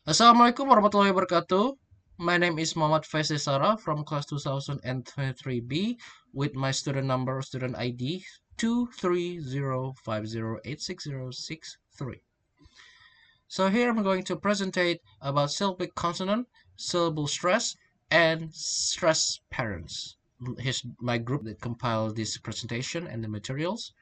Assalamualaikum warahmatullahi wabarakatuh. My name is Muhammad Fayyaz Destara from class 2023B with my student number student ID 23050860663. So here I'm going to presentate about syllabic consonant, syllable stress, and stress parents. Here's my group that compiled this presentation and the materials.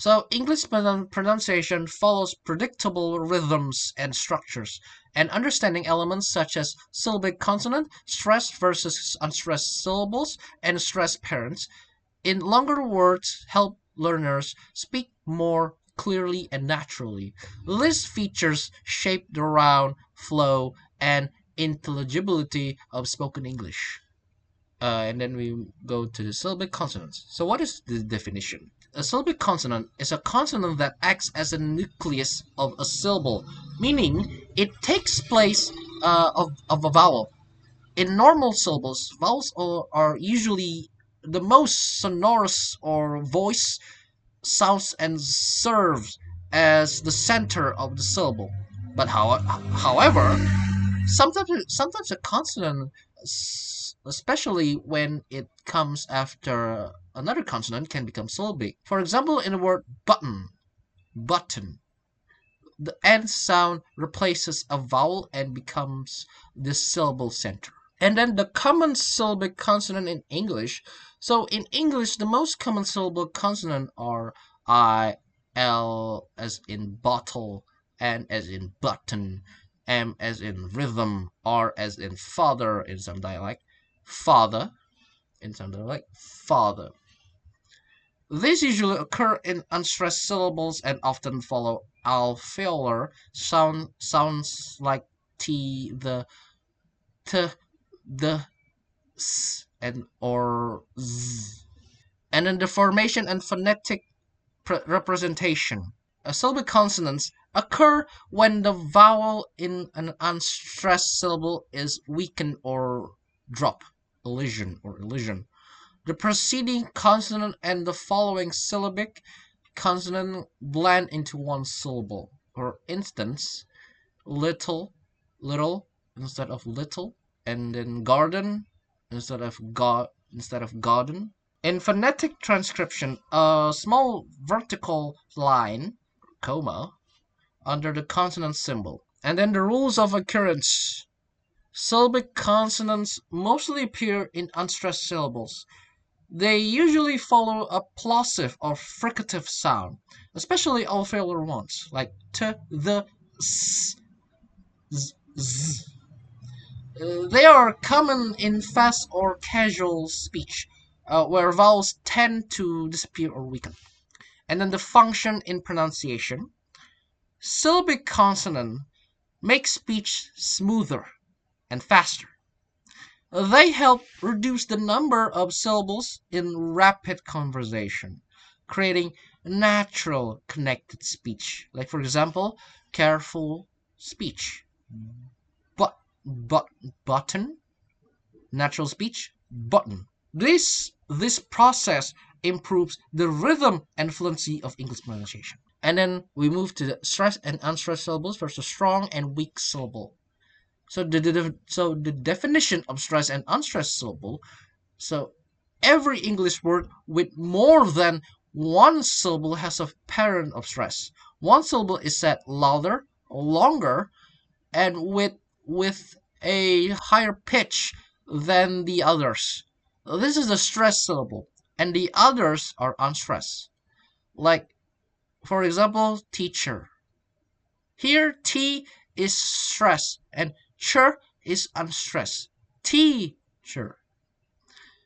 So English pronunciation follows predictable rhythms and structures, and understanding elements such as syllabic consonant, stressed versus unstressed syllables, and stressed parents in longer words help learners speak more clearly and naturally. These features shape the round, flow, and intelligibility of spoken English. And then we go to the syllabic consonants. So what is the definition? A syllabic consonant is a consonant that acts as a nucleus of a syllable, meaning it takes place of a vowel. In normal syllables, vowels are usually the most sonorous or voice sounds and serves as the center of the syllable. But however, sometimes a consonant, especially when it comes after another consonant, can become syllabic. For example, in the word button, the end sound replaces a vowel and becomes the syllable center. And then the common syllabic consonant in English. So in English, the most common syllable consonant are I, L as in bottle, N as in button, M as in rhythm, R as in father in some dialect, father in some dialect, father. These usually occur in unstressed syllables and often follow alveolar sounds like T, the, T, the, S, and or Z. And then the formation and phonetic representation. Syllabic consonants occur when the vowel in an unstressed syllable is weakened or drop, elision. The preceding consonant and the following syllabic consonant blend into one syllable. For instance, little instead of little, and then garden instead of garden. In phonetic transcription, a small vertical line, comma, under the consonant symbol. And then the rules of occurrence. Syllabic consonants mostly appear in unstressed syllables. They usually follow a plosive or fricative sound, especially alveolar ones, like t, the, s, z, z. They are common in fast or casual speech, where vowels tend to disappear or weaken. And then the function in pronunciation. Syllabic consonant makes speech smoother and faster. They help reduce the number of syllables in rapid conversation, creating natural connected speech. Like for example, careful speech. But, but, button, natural speech, button. This process improves the rhythm and fluency of English pronunciation. And then we move to the stressed and unstressed syllables versus strong and weak syllable. So the definition of stressed and unstressed syllable. So every English word with more than one syllable has a parent of stress. One syllable is said louder, longer, and with a higher pitch than the others. This is a stressed syllable, and the others are unstressed. Like, for example, teacher. Here, T is stressed and ch is unstressed. Teacher.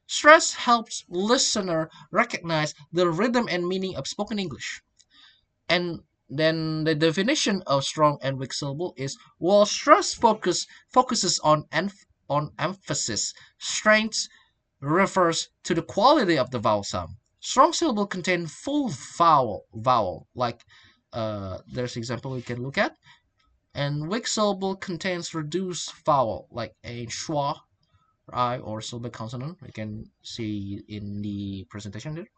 Stress helps listener recognize the rhythm and meaning of spoken English. And then the definition of strong and weak syllable is while stress focuses on emphasis, strength refers to the quality of the vowel sound. Strong syllable contain full vowel like there's example we can look at, and weak syllable contains reduced vowel like a schwa, I, or syllabic consonant. We can see in the presentation there.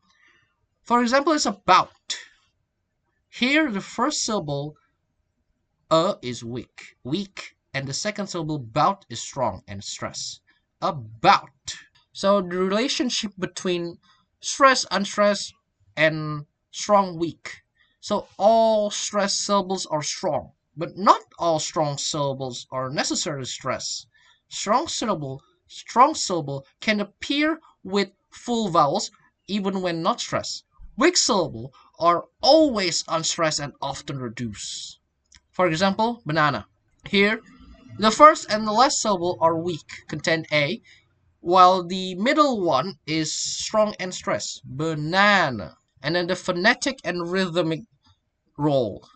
For example, it's about. Here, the first syllable is weak, and the second syllable bout is strong and stress. About. So the relationship between stress, unstressed, and strong, weak. So all stress syllables are strong, but not all strong syllables are necessarily stress. Strong syllable can appear with full vowels even when not stressed. Weak syllable are always unstressed and often reduced. For example, banana. Here, the first and the last syllable are weak, contain a, while the middle one is strong and stressed. Banana. And then the phonetic and rhythmic role.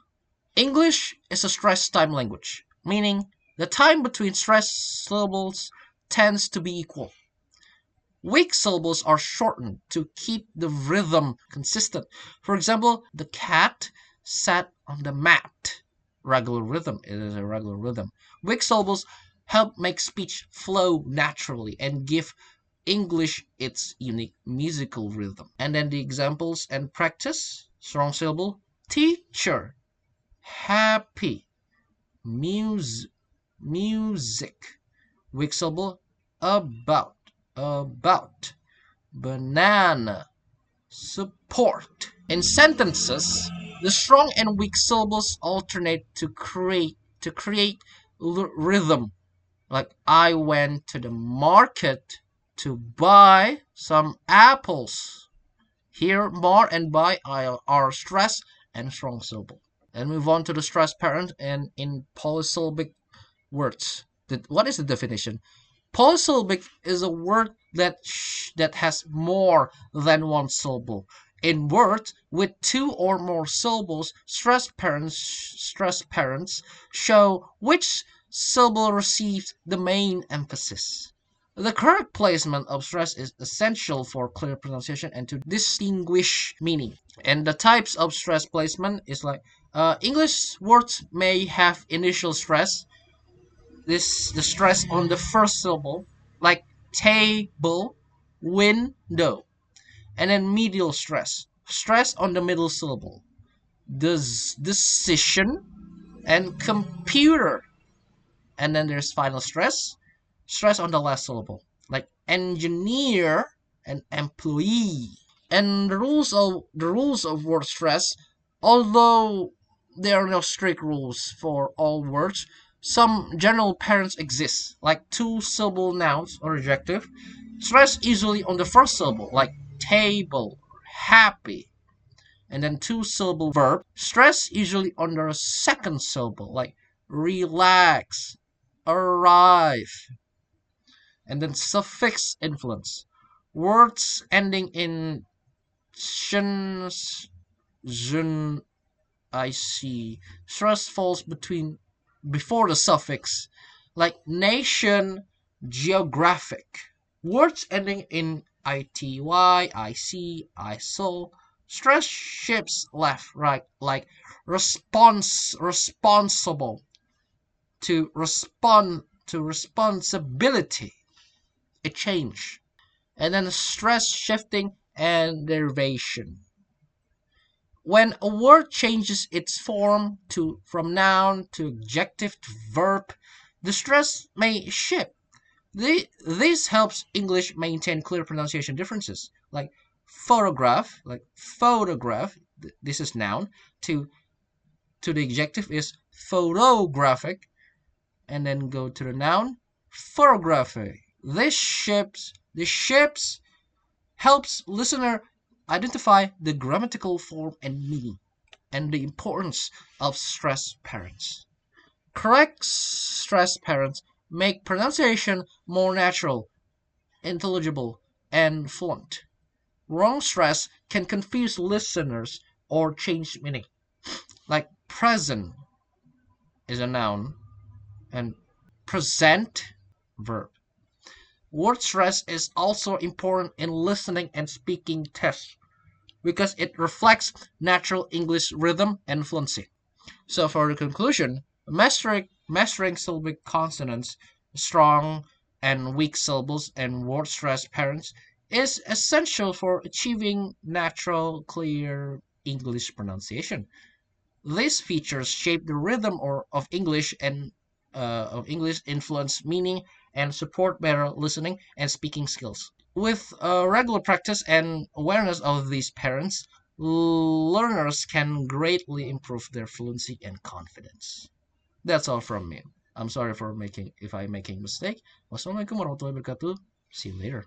English is a stress time language, meaning the time between stressed syllables tends to be equal. Weak syllables are shortened to keep the rhythm consistent. For example, the cat sat on the mat. Regular rhythm. It is a regular rhythm. Weak syllables help make speech flow naturally and give English its unique musical rhythm. And then the examples and practice. Strong syllable. Teacher. Happy. Music. Weak syllable. About. Banana. Support. In sentences, the strong and weak syllables alternate to create rhythm. Like I went to the market to buy some apples. Here, more and buy are stress and strong syllable. And move on to the stress parent and in polysyllabic words. What is the definition? Polysyllabic is a word that has more than one syllable. In words with two or more syllables, stress parents show which syllable receives the main emphasis. The correct placement of stress is essential for clear pronunciation and to distinguish meaning. And the types of stress placement is like English words may have initial stress. The stress on the first syllable, like table, window, and then medial stress on the middle syllable, decision, and computer, and then there's final stress on the last syllable, like engineer and employee. And the rules of word stress, although there are no strict rules for all words, some general patterns exist, like two-syllable nouns or adjective. Stress usually on the first syllable, like table, happy. And then two-syllable verb. Stress usually on the second syllable, like relax, arrive. And then suffix influence. Words ending in shins, zun, I see. Stress falls before the suffix, like nation, geographic. Words ending in ity, I see, I saw. Stress shifts left, right, like responsible to responsibility. A change. And then stress shifting and derivation. When a word changes its form from noun to adjective to verb, the stress may shift. This helps English maintain clear pronunciation differences, like photograph, this is noun, to the adjective is photographic, and then go to the noun, photography. This shapes helps listener identify the grammatical form and meaning, and the importance of stress parents. Correct stress parents make pronunciation more natural, intelligible, and fluent. Wrong stress can confuse listeners or change meaning. Like present is a noun and present verb. Word stress is also important in listening and speaking tests because it reflects natural English rhythm and fluency. So for the conclusion, mastering syllabic consonants, strong and weak syllables, and word stress parents is essential for achieving natural, clear English pronunciation. These features shape the rhythm of English and of English influence meaning and support better listening and speaking skills. With regular practice and awareness of these parents, learners can greatly improve their fluency and confidence. That's all from me. I'm sorry for making if I'm making mistake. Wassalamualaikum warahmatullahi wabarakatuh. See you later.